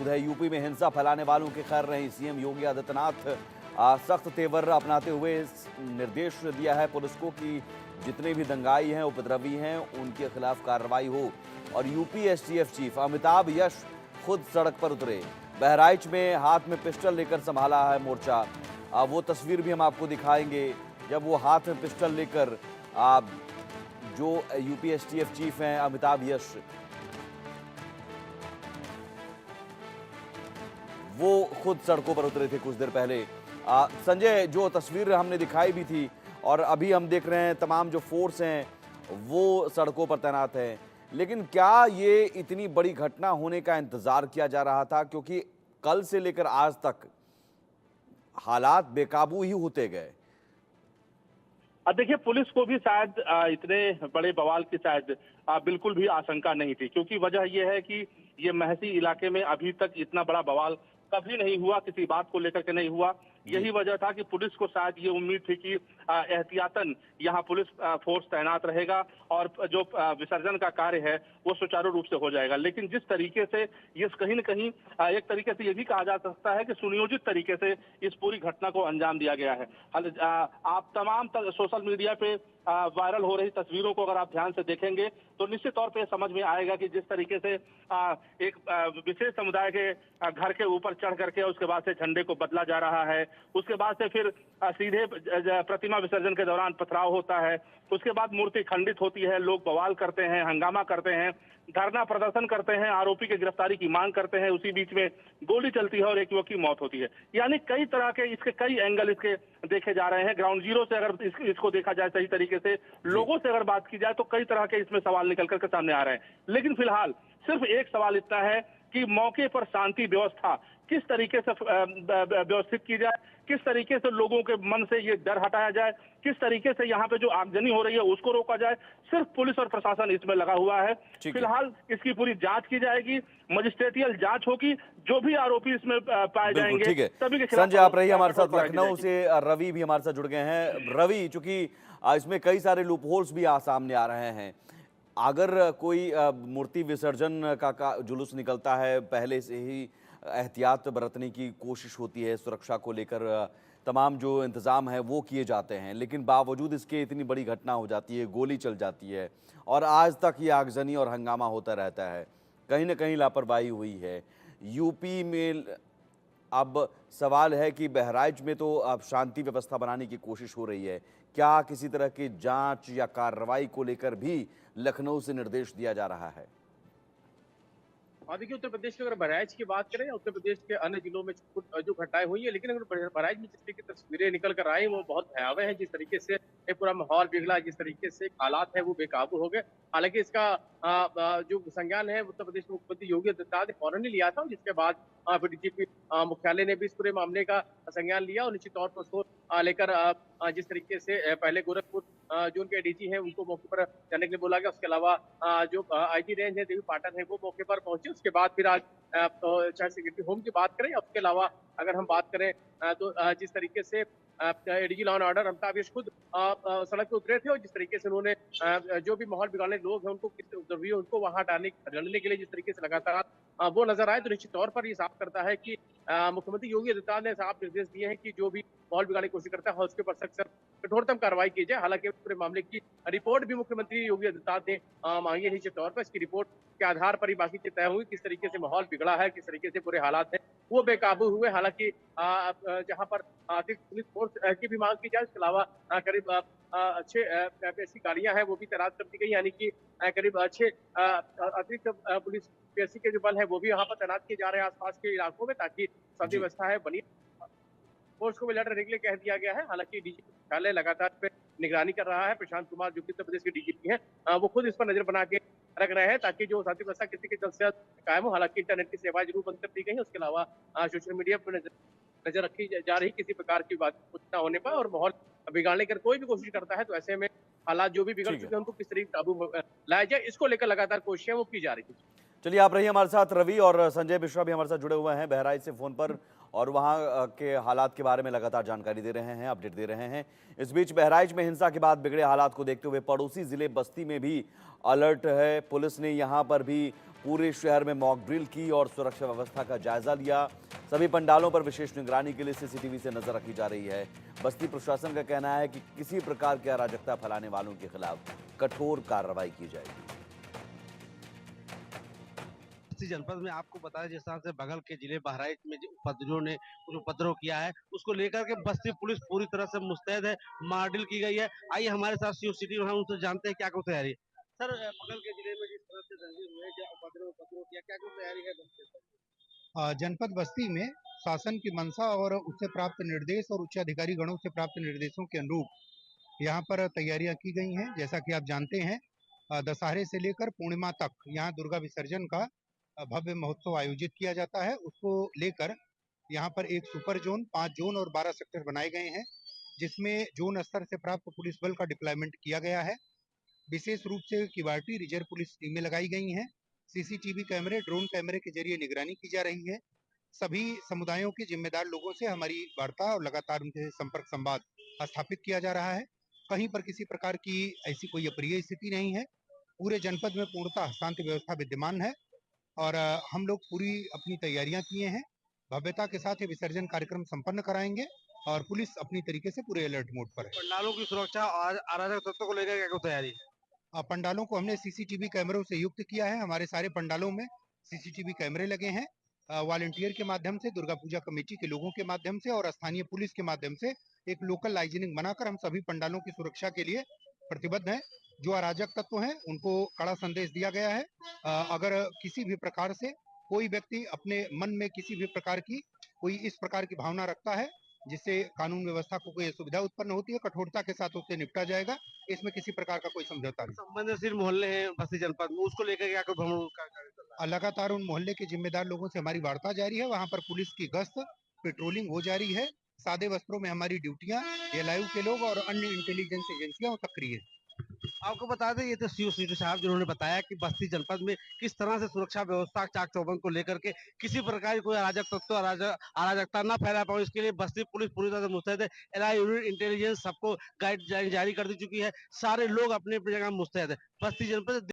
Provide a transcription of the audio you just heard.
मौजूद है। यूपी में हिंसा फैलाने वालों की खैर नहीं। सीएम योगी आदित्यनाथ सख्त तेवर अपनाते हुए निर्देश दिया है पुलिस को कि जितने भी दंगाई हैं, उपद्रवी हैं, उनके खिलाफ कार्रवाई हो। और UP STF chief Amitabh Yash खुद सड़क पर उतरे। बहराइच में हाथ में पिस्टल लेकर संभाला है मोर्चा। वो तस्वीर भी हम आपको दिखाएंगे जब वो हाथ में पिस्टल लेकर जो यूपी एसटीएफ चीफ हैं अमिताभ यश, वो खुद सड़कों पर उतरे थे कुछ देर पहले। संजय, जो तस्वीर हमने दिखाई भी थी और अभी हम देख रहे हैं तमाम जो फोर्स हैं वो सड़कों पर तैनात हैं, लेकिन क्या ये इतनी बड़ी घटना होने का इंतजार किया जा रहा था? क्योंकि कल से लेकर आज तक हालात बेकाबू ही होते गए। अब देखिए, पुलिस को भी शायद इतने बड़े बवाल की शायद बिल्कुल भी आशंका नहीं थी, क्योंकि वजह यह है कि ये महसी इलाके में अभी तक इतना बड़ा बवाल कभी नहीं हुआ, किसी बात को लेकर के नहीं हुआ। यही वजह था कि पुलिस को शायद ये उम्मीद थी कि एहतियातन यहाँ पुलिस फोर्स तैनात रहेगा और जो विसर्जन का कार्य है वो सुचारू रूप से हो जाएगा। लेकिन जिस तरीके से ये कहीं न कहीं एक तरीके से ये भी कहा जा सकता है कि सुनियोजित तरीके से इस पूरी घटना को अंजाम दिया गया है। आप तमाम सोशल मीडिया पे वायरल हो रही तस्वीरों को अगर आप ध्यान से देखेंगे तो निश्चित तौर पे समझ में आएगा कि जिस तरीके से एक विशेष समुदाय के घर के ऊपर चढ़ करके उसके बाद से झंडे को बदला जा रहा है, उसके बाद से फिर सीधे प्रतिमा विसर्जन के दौरान पथराव होता है, उसके बाद मूर्ति खंडित होती है, लोग बवाल करते हैं, हंगामा करते हैं, धरना प्रदर्शन करते हैं, आरोपी की गिरफ्तारी की मांग करते हैं, उसी बीच में गोली चलती है और एक युवक की मौत होती है। यानी कई तरह के इसके कई एंगल इसके देखे जा रहे हैं। ग्राउंड जीरो से अगर इसको देखा जाए सही तरीके से, लोगों से अगर बात की जाए तो कई तरह के इसमें सवाल निकल करके सामने आ रहे हैं। लेकिन फिलहाल सिर्फ एक सवाल इतना है कि मौके पर शांति व्यवस्था किस तरीके से व्यवस्थित की जाए, किस तरीके से लोगों के मन से ये डर हटाया जाए, किस तरीके से यहाँ पे जो आगजनी हो रही है उसको रोका जाए। सिर्फ पुलिस और प्रशासन इसमें लगा हुआ है। फिलहाल इसकी पूरी जांच की जाएगी, मजिस्ट्रेटियल जांच होगी, जो भी आरोपी इसमें पाए जाएंगे ठीक है। सभी के खिलाफ। संजय, आप रहिए हमारे साथ। लखनऊ से रवि भी हमारे साथ जुड़ गए हैं। रवि, चूंकि इसमें कई सारे लूप होल्स भी सामने आ रहे हैं, अगर कोई मूर्ति विसर्जन का जुलूस निकलता है, पहले से ही एहतियात बरतने की कोशिश होती है, सुरक्षा को लेकर तमाम जो इंतज़ाम है वो किए जाते हैं, लेकिन बावजूद इसके इतनी बड़ी घटना हो जाती है, गोली चल जाती है और आज तक ये आगजनी और हंगामा होता रहता है। कहीं ना कहीं लापरवाही हुई है यूपी में। अब सवाल है कि बहराइच में तो अब शांति व्यवस्था बनाने की कोशिश हो रही है, क्या किसी तरह की जांच या कार्रवाई को लेकर भी लखनऊ से निर्देश दिया जा रहा है? हाँ, देखिए, उत्तर प्रदेश की अगर बहराइच की बात करें या उत्तर प्रदेश के अन्य जिलों में जो घटनाएं हुई है, लेकिन अगर बहराइच में जिस तरीके की तस्वीरें निकल कर आई वो बहुत भयावह है। जिस तरीके से ये पूरा माहौल बिगड़ा, जिस तरीके से हालात है वो बेकाबू हो गए। हालांकि इसका जो संज्ञान है उत्तर प्रदेश के मुख्यमंत्री योगी आदित्यनाथ ने फौरन ही लिया था, जिसके बाद फिर डीजीपी मुख्यालय ने भी इस पूरे मामले का संज्ञान लिया और निश्चित तौर पर उसको लेकर जिस तरीके से पहले गोरखपुर जो उनके डीजी हैं उनको मौके पर जाने के लिए बोला गया। उसके अलावा जो आईजी रेंज है देवी पाटन है वो मौके पर पहुंचे। उसके बाद फिर आज चाहे सेक्रेटरी होम की बात करें, उसके अलावा अगर हम बात करें तो जिस तरीके से ADG law and order Amitabh Yash खुद सड़क पे उतरे थे और जिस तरीके से उन्होंने जो भी माहौल बिगाड़ने लोग हैं उनको किस उपद्रवी है उनको वहां डालने के लिए जिस तरीके से लगातार वो नजर आए, तो निश्चित तौर पर ये साफ करता है कि मुख्यमंत्री योगी आदित्यनाथ ने साफ निर्देश दिए हैं कि जो भी माहौल बिगाड़ने की कोशिश करता है उसके ऊपर सख्त कठोरतम कार्रवाई की जाए। हालांकि पूरे मामले की रिपोर्ट भी मुख्यमंत्री योगी आदित्यनाथ ने मांगी है। निश्चित तौर पर इसकी रिपोर्ट के आधार पर ही बाकी चीज तय हुई, किस तरीके से माहौल बिगड़ा है, किस तरीके से पूरे हालात हैं वो बेकाबू हुए। हालांकि जहां पर अतिरिक्त पुलिस फोर्स की भी मांग की जाए, उसके अलावा करीब 6 ऐसी गाड़ियां हैं वो भी तैनात कर दी गई, यानी कि करीब 6 अतिरिक्त पुलिस पीएससी के जो बल है वो भी यहाँ पर तैनात किए जा रहे हैं आसपास के इलाकों में, ताकि शांति व्यवस्था है बनी। फोर्स को अलर्ट रहने के लिए कह दिया गया है। हालांकि डीजीपी मुख्यालय लगातार पे निगरानी कर रहा है। प्रशांत कुमार जो कि उत्तर प्रदेश के डीजीपी हैं वो खुद इस पर नजर बना के रख रहे हैं ताकि जो शांति व्यवस्था किसी के जल्द से जल्द कायम हो। हालांकि इंटरनेट की सेवाएं जरूर बंद कर दी गई है। उसके अलावा सोशल मीडिया पर नजर रखी जा रही किसी प्रकार की बात कुछ न होने पर, और माहौल बिगाड़ने की कोई भी कोशिश करता है तो ऐसे में हालात जो भी बिगड़ चुके हैं उनको किस तरीके काबू लाया जाए, इसको लेकर लगातार कोशिशें वो की जा रही है। चलिए, आप रहिए हमारे साथ। रवि और संजय मिश्रा भी हमारे साथ जुड़े हुए हैं बहराइच से फोन पर और वहां के हालात के बारे में लगातार जानकारी दे रहे हैं, अपडेट दे रहे हैं। इस बीच बहराइच में हिंसा के बाद बिगड़े हालात को देखते हुए पड़ोसी जिले बस्ती में भी अलर्ट है। पुलिस ने यहां पर भी पूरे शहर में मॉक ड्रिल की और सुरक्षा व्यवस्था का जायजा लिया। सभी पंडालों पर विशेष निगरानी के लिए सीसीटीवी से नजर रखी जा रही है। बस्ती प्रशासन का कहना है कि किसी प्रकार की अराजकता फैलाने वालों के खिलाफ कठोर कार्रवाई की जाएगी। बस्ती जनपद में आपको बताया जिस तरह से बगल के जिले बहराइच में जो उपद्रवियों ने कुछ उपद्रव किया है, उसको लेकर के बस्ती पुलिस पूरी तरह से मुस्तैद है, मारडिल की गई है। आइए हमारे साथ सीओ सिटी हम उनसे जानते हैं क्या कुछ तैयारी है। सर, बगल के जिले में जिस तरह से दंगे हुए, जो उपद्रव किया, क्या कुछ तैयारी है बस्ती पर? जनपद बस्ती में शासन की मंशा और उससे प्राप्त निर्देश और उच्च अधिकारी गणों से प्राप्त निर्देशों के अनुरूप यहाँ पर तैयारियां की गई हैं। जैसा कि आप जानते हैं, दशहरे से लेकर पूर्णिमा तक यहाँ दुर्गा विसर्जन का भव्य महोत्सव आयोजित किया जाता है। उसको लेकर यहाँ पर एक सुपर जोन, 5 जोन और 12 सेक्टर बनाए गए हैं, जिसमें जोन स्तर से प्राप्त पुलिस बल का डिप्लॉयमेंट किया गया है। विशेष रूप से किवाटी रिजर्व पुलिस टीमें लगाई गई हैं। सीसीटीवी कैमरे, ड्रोन कैमरे के जरिए निगरानी की जा रही है। सभी समुदायों के जिम्मेदार लोगों से हमारी वार्ता और लगातार उनसे संपर्क संवाद स्थापित किया जा रहा है। कहीं पर किसी प्रकार की ऐसी कोई अप्रिय स्थिति नहीं है। पूरे जनपद में पूर्णतः शांति व्यवस्था विद्यमान है और हम लोग पूरी अपनी तैयारियां किए हैं। भव्यता के साथ ये विसर्जन कार्यक्रम संपन्न कराएंगे और पुलिस अपनी तरीके से पूरे अलर्ट मोड पर है। पंडालों की सुरक्षा और अराजक तत्वों को लेकर क्या कुछ तैयारी है? पंडालों को हमने सीसीटीवी कैमरों से युक्त किया है। हमारे सारे पंडालों में सीसीटीवी कैमरे लगे हैं। वॉलंटियर के माध्यम से, दुर्गा पूजा कमेटी के लोगों के माध्यम से और स्थानीय पुलिस के माध्यम से एक लोकल लाइजनिंग बनाकर हम सभी पंडालों की सुरक्षा के लिए प्रतिबद्ध हैं। जो अराजक तत्व हैं उनको कड़ा संदेश दिया गया है। अगर किसी भी प्रकार से कोई व्यक्ति अपने मन में किसी भी प्रकार की कोई इस प्रकार की भावना रखता है जिससे कानून व्यवस्था को कोई असुविधा उत्पन्न होती है, कठोरता के साथ उससे निपटा जाएगा। इसमें किसी प्रकार का कोई समझौता नहीं। संवेदनशील मोहल्ले हैं बस्ती जनपद में, उसको लेकर क्या कुछ भ्रमण का कार्य चल रहा है? लगातार उन मोहल्ले के जिम्मेदार लोगों से हमारी वार्ता जारी है। वहां पर पुलिस की गश्त, पेट्रोलिंग हो जारी है। सादे वस्त्रों में हमारी ड्यूटियां, एलआईयू के लोग और अन्य इंटेलिजेंस एजेंसियां सक्रिय हैं। आपको बता दें, ये तो सीओ सिटी साहब जिन्होंने बताया कि बस्ती जनपद में किस तरह से सुरक्षा व्यवस्था चाक चौबंद को लेकर के किसी प्रकार की कोई अराजक तत्व अराजकता न फैला पाए, इसके लिए बस्ती पुलिस पूरी तरह से मुस्तैद है। एलआई यूनिट इंटेलिजेंस सबको गाइडलाइन जारी कर दी चुकी है। सारे लोग अपनी अपनी जगह मुस्तैद है। बस्ती जनपद